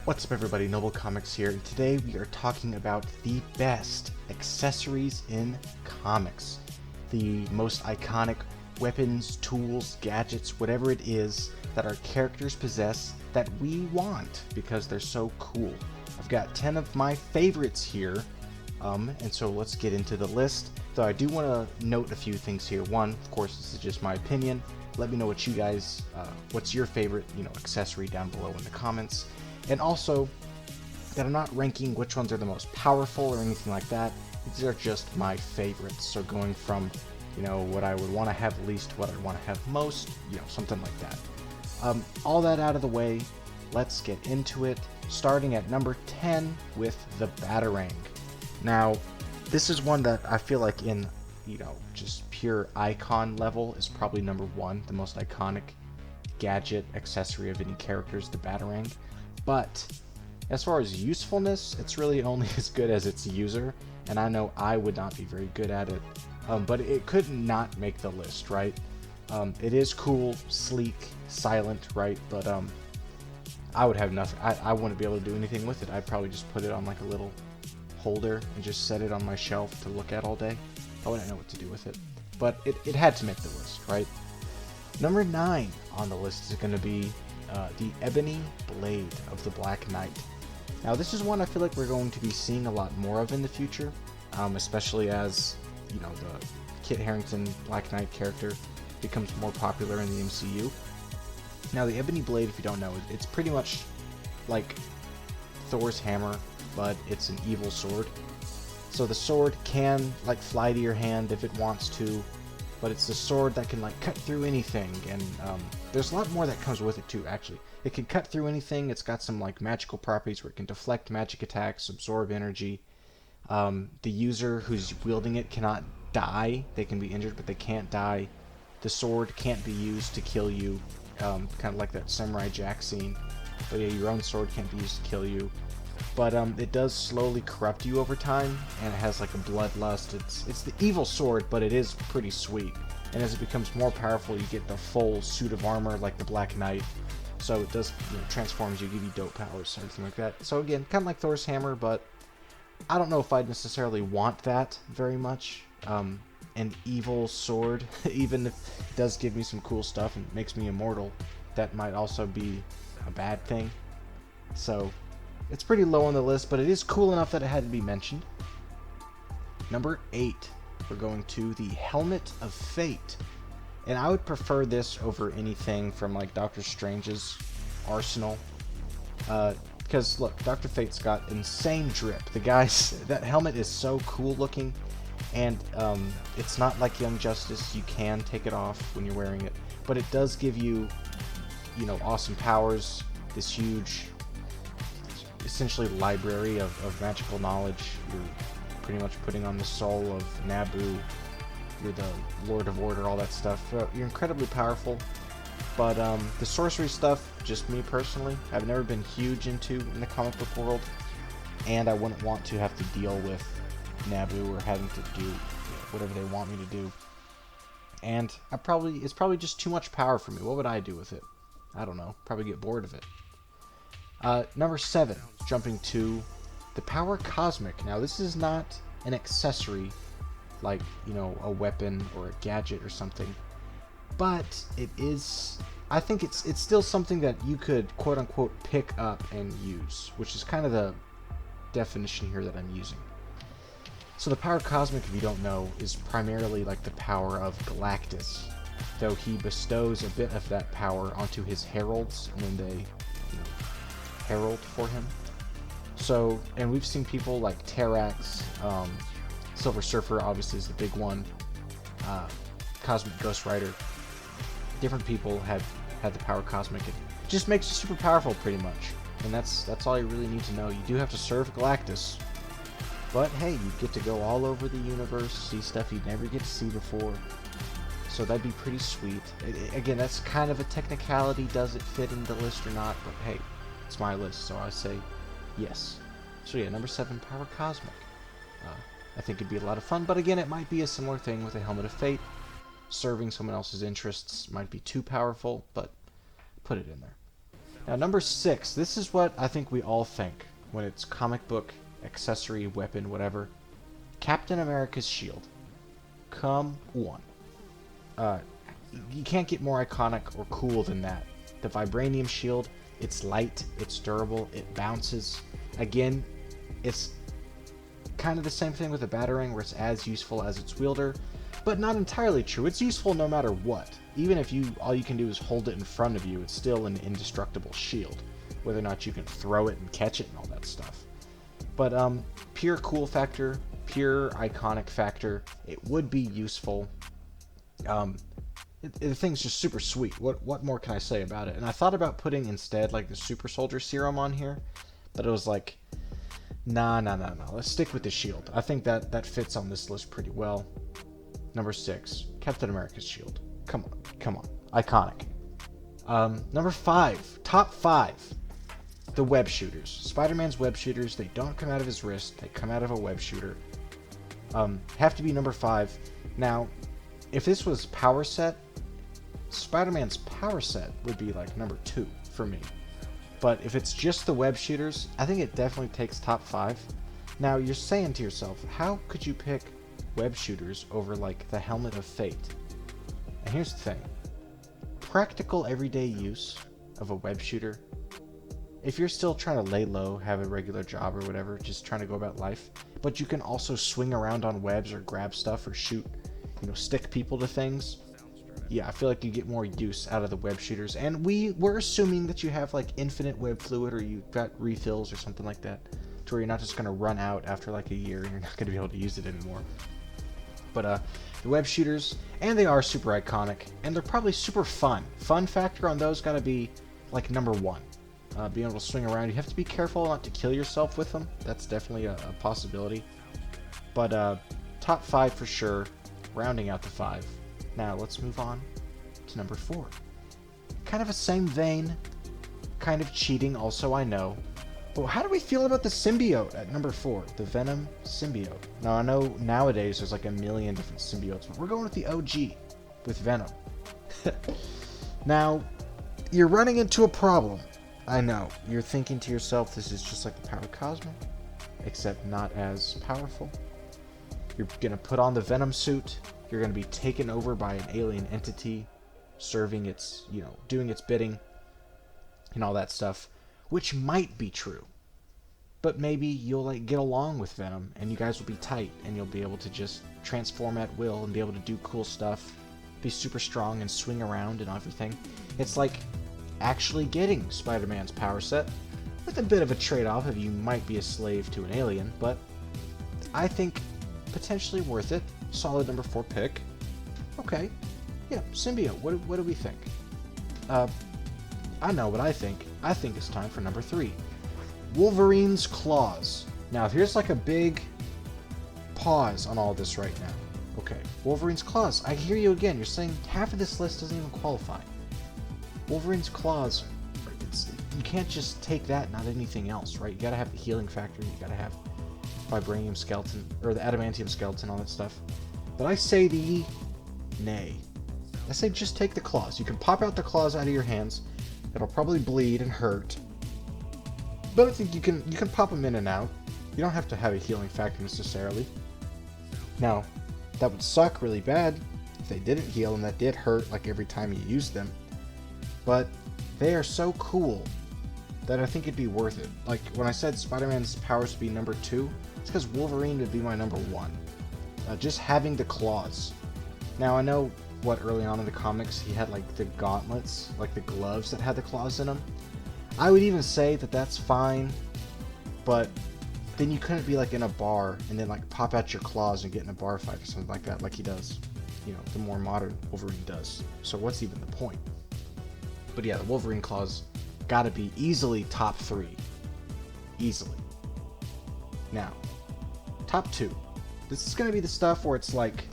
What's up everybody, Noble Comics here, and today we are talking about the best accessories in comics. The most iconic weapons, tools, gadgets, whatever it is that our characters possess that we want because they're so cool. I've got 10 of my favorites here, and so let's get into the list. Though I do want to note a few things here. One, of course, this is just my opinion. Let me know what you guys, what's your favorite, accessory down below in the comments. And also, that I'm not ranking which ones are the most powerful or anything like that. These are just my favorites. So going from, what I would want to have least, what I want to have most, something like that. All that out of the way, let's get into it. Starting at number 10 with the Batarang. Now, this is one that I feel like in, just pure icon level is probably number 1, the most iconic gadget accessory of any characters, the Batarang. But as far as usefulness, it's really only as good as its user, and I know I would not be very good at it, but it could not make the list, right? It is cool, sleek, silent, right? But I would have nothing. I wouldn't be able to do anything with it. I'd probably just put it on like a little holder and just set it on my shelf to look at all day. I wouldn't know what to do with it, but it had to make the list, right? Number 9 on the list is going to be the Ebony Blade of the Black Knight. Now this is one I feel like we're going to be seeing a lot more of in the future, especially as, the Kit Harington Black Knight character becomes more popular in the MCU. Now the Ebony Blade, if you don't know, it's pretty much like Thor's hammer, but it's an evil sword. So the sword can fly to your hand if it wants to, but it's the sword that can cut through anything, and there's a lot more that comes with it too, actually. It can cut through anything. It's got some magical properties where it can deflect magic attacks, absorb energy. The user who's wielding it cannot die. They can be injured, but they can't die. The sword can't be used to kill you, kind of like that Samurai Jack scene. But yeah, your own sword can't be used to kill you. But it does slowly corrupt you over time, and it has a bloodlust. It's the evil sword, but it is pretty sweet. And as it becomes more powerful, you get the full suit of armor like the Black Knight. So it does transforms you, give you dope powers, everything like that. So again, kind of like Thor's hammer, but I don't know if I'd necessarily want that very much. An evil sword, even if it does give me some cool stuff and makes me immortal, that might also be a bad thing. So it's pretty low on the list, but it is cool enough that it had to be mentioned. Number 8, we're going to the Helmet of Fate. And I would prefer this over anything from Doctor Strange's arsenal. Because look, Dr. Fate's got insane drip. That helmet is so cool looking. And it's not like Young Justice, you can take it off when you're wearing it. But it does give you, awesome powers, this huge, essentially library of magical knowledge. You're pretty much putting on the soul of Naboo. You're the Lord of Order, all that stuff. You're incredibly powerful. But the sorcery stuff, just me personally, I've never been huge into in the comic book world. And I wouldn't want to have to deal with Naboo or having to do whatever they want me to do. And it's probably just too much power for me. What would I do with it? I don't know. Probably get bored of it. Number 7, jumping to the Power Cosmic. Now, this is not an accessory like, a weapon or a gadget or something, but it is, I think it's still something that you could quote-unquote pick up and use, which is kind of the definition here that I'm using. So the Power Cosmic, if you don't know, is primarily the power of Galactus, though he bestows a bit of that power onto his heralds when they herald for him. So, and we've seen people like Terrax, Silver Surfer obviously is the big one, Cosmic Ghost Rider. Different people have had the Power Cosmic. It just makes you super powerful pretty much, and that's all you really need to know. You do have to serve Galactus, but hey, you get to go all over the universe, see stuff you'd never get to see before. So that'd be pretty sweet. Again, that's kind of a technicality. Does it fit in the list or not? But hey, it's my list, so I say yes. So yeah, number 7, Power Cosmic. I think it'd be a lot of fun, but again, it might be a similar thing with a Helmet of Fate. Serving someone else's interests might be too powerful, but put it in there. Now, number 6. This is what I think we all think when it's comic book, accessory, weapon, whatever. Captain America's shield. Come on. You can't get more iconic or cool than that. The vibranium shield, it's light, it's durable, it bounces. Again, it's kind of the same thing with the Batarang, where it's as useful as its wielder, but not entirely true. It's useful no matter what. Even if all you can do is hold it in front of you, it's still an indestructible shield, whether or not you can throw it and catch it and all that stuff. But pure cool factor, pure iconic factor, it would be useful. The thing's just super sweet. What more can I say about it? And I thought about putting instead like the Super Soldier Serum on here, but it was like, nah. Let's stick with the shield. I think that fits on this list pretty well. Number 6, Captain America's shield. Come on, iconic. Number 5, top 5, the web shooters. Spider-Man's web shooters. They don't come out of his wrist. They come out of a web shooter. Have to be number 5. Now, if this was power set, Spider-Man's power set would be like number 2 for me. But if it's just the web shooters, I think it definitely takes top 5. Now, you're saying to yourself, how could you pick web shooters over like the Helmet of Fate? And here's the thing. Practical everyday use of a web shooter, if you're still trying to lay low, have a regular job or whatever, just trying to go about life, but you can also swing around on webs or grab stuff or shoot, stick people to things. Yeah, I feel like you get more use out of the web shooters. And we're assuming that you have like infinite web fluid, or you've got refills or something like that, to where you're not just going to run out after like a year and you're not going to be able to use it anymore. But the web shooters, and they are super iconic, and they're probably super fun. Fun factor on those got to be like number 1. Being able to swing around. You have to be careful not to kill yourself with them. That's definitely a possibility. But top 5 for sure, rounding out the 5. Now let's move on to number 4. Kind of the same vein, kind of cheating also, I know. But how do we feel about the symbiote at number 4? The Venom symbiote. Now I know nowadays there's like a million different symbiotes, but we're going with the OG, with Venom. Now, you're running into a problem. I know. You're thinking to yourself, this is just like the Power Cosmo, except not as powerful. You're going to put on the Venom suit. You're going to be taken over by an alien entity, serving its, doing its bidding, and all that stuff, which might be true. But maybe you'll like get along with Venom, and you guys will be tight, and you'll be able to just transform at will and be able to do cool stuff, be super strong and swing around and everything. It's like actually getting Spider-Man's power set, with a bit of a trade-off if you might be a slave to an alien, but I think potentially worth it. Solid number 4 pick. Okay. Yeah, symbiote. What do we think? I know what I think. I think it's time for number 3. Wolverine's claws. Now, here's like a big pause on all this right now. Okay, Wolverine's claws. I hear you again. You're saying half of this list doesn't even qualify. Wolverine's claws. You can't just take that, not anything else, right? You gotta have the healing factor. You gotta have vibranium skeleton, or the adamantium skeleton, all that stuff. But I say nay. I say just take the claws. You can pop out the claws out of your hands. It'll probably bleed and hurt. But I think you can pop them in and out. You don't have to have a healing factor necessarily. Now, that would suck really bad if they didn't heal and that did hurt like every time you used them. But they are so cool that I think it'd be worth it. Like when I said Spider-Man's powers would be number 2, it's because Wolverine would be my number 1. Just having the claws. Now I know early on in the comics he had like the gauntlets, like the gloves that had the claws in them. I would even say that that's fine, but then you couldn't be like in a bar and then like pop out your claws and get in a bar fight or something like that, like he does, the more modern Wolverine does. So what's even the point? But yeah, the Wolverine claws gotta be easily top 3. Easily. Now, top 2. This is gonna be the stuff where it's like,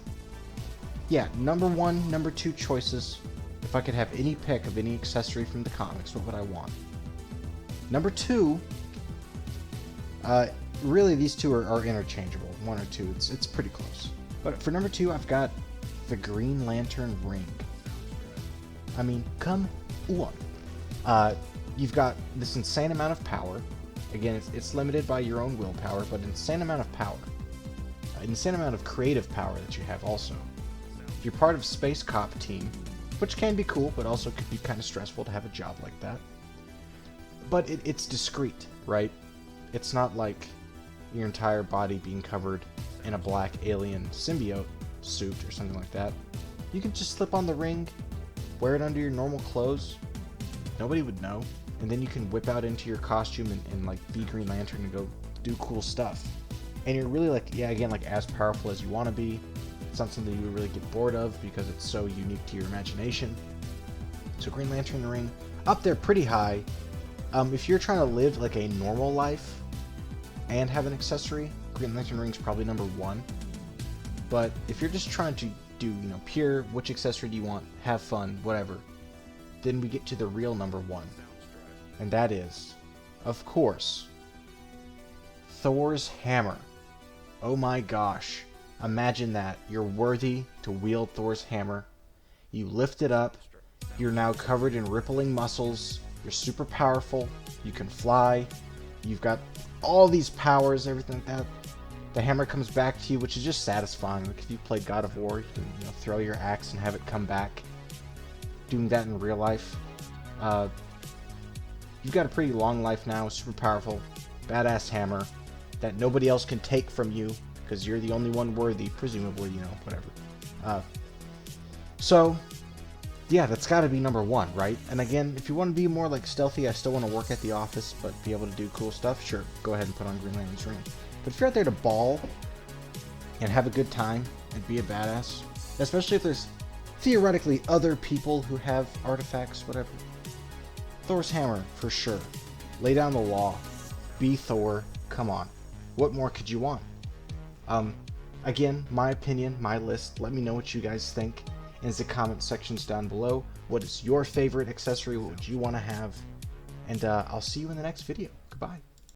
yeah, number 1, number 2 choices. If I could have any pick of any accessory from the comics, what would I want? Number 2, really these two are interchangeable. 1 or 2, it's pretty close. But for number 2, I've got the Green Lantern ring. I mean, come on. you've got this insane amount of power. Again, it's limited by your own willpower, but an insane amount of power. An insane amount of creative power that you have also. If you're part of Space Cop team, which can be cool, but also could be kind of stressful to have a job like that. But it's discreet, right? It's not like your entire body being covered in a black alien symbiote suit or something like that. You can just slip on the ring, wear it under your normal clothes, nobody would know, and then you can whip out into your costume and like be Green Lantern and go do cool stuff. And you're really like, yeah, again, like as powerful as you want to be. It's not something you really get bored of because it's so unique to your imagination. So Green Lantern ring, up there pretty high. If you're trying to live like a normal life and have an accessory, Green Lantern ring's probably number 1. But if you're just trying to do, pure which accessory do you want, have fun, whatever, then we get to the real number 1. And that is, of course, Thor's hammer. Oh my gosh. Imagine that. You're worthy to wield Thor's hammer. You lift it up. You're now covered in rippling muscles. You're super powerful. You can fly. You've got all these powers, everything like that. The hammer comes back to you, which is just satisfying. Like if you play God of War, you can throw your axe and have it come back. Doing that in real life. You've got a pretty long life now, super powerful, badass hammer that nobody else can take from you because you're the only one worthy, presumably, whatever. So, yeah, that's got to be number 1, right? And again, if you want to be more like stealthy, I still want to work at the office, but be able to do cool stuff, sure, go ahead and put on Green Lantern's ring. But if you're out there to ball and have a good time and be a badass, especially if there's theoretically other people who have artifacts, whatever, Thor's hammer, for sure. Lay down the law. Be Thor. Come on. What more could you want? Again, my opinion, my list. Let me know what you guys think in the comment sections down below. What is your favorite accessory? What would you want to have? And I'll see you in the next video. Goodbye.